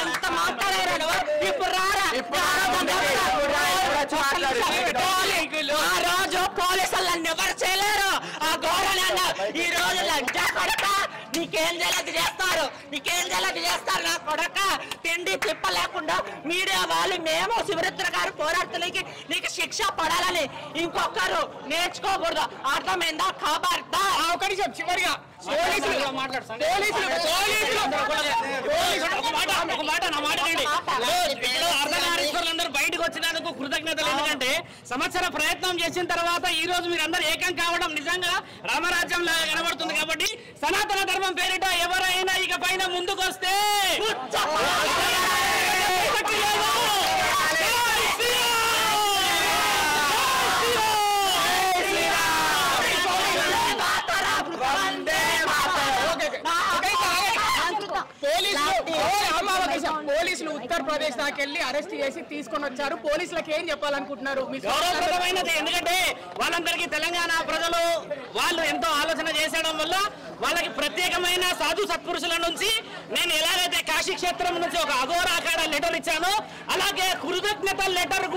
ఎంత మాట్లాడారు ఇప్పుడు ఆ రోజు పోలీసులు ఎవరు చేయలేరు ఆ గౌరవ ఈ రోజు లంచా కొడక నీకేం చేయలేదు చేస్తారు నా కొడక తిండి తిప్ప లేకుండా మీడియా వాళ్ళు మేము శివరుద్ర గారు పోరాడుతులకి నీకు శిక్ష పడాలని ఇంకొకరు నేర్చుకోకూడదు అర్థమైందా కాబట్ట చివరిగా అర్ధనారీశ్వరులందరూ బయటకు వచ్చినందుకు కృతజ్ఞతలు. ఎందుకంటే సంవత్సర ప్రయత్నం చేసిన తర్వాత ఈ రోజు మీరందరూ ఏకం కావడం నిజంగా రామరాజ్యం లాగా కనబడుతుంది. కాబట్టి సనాతన ధర్మం పేరిట ఎవరైనా ఇక పైన ముందుకు వస్తే పోలీసులు ఉత్తరప్రదేశ్ దాకా వెళ్ళి అరెస్ట్ చేసి తీసుకొని వచ్చారు. పోలీసులకు ఏం చెప్పాలనుకుంటున్నారు? గౌరవప్రదమైనది. ఎందుకంటే వాళ్ళందరికీ తెలంగాణ ప్రజలు వాళ్ళు ఎంతో ఆలోచన చేసడం వల్ల వాళ్ళకి ప్రత్యేకమైన సాధు సత్పురుషుల నుంచి నేను ఎలాగైతే కాశీ క్షేత్రం నుంచి ఒక అఘోర అఖాడ లెటర్ ఇచ్చానో అలాగే కృతజ్ఞత లెటర్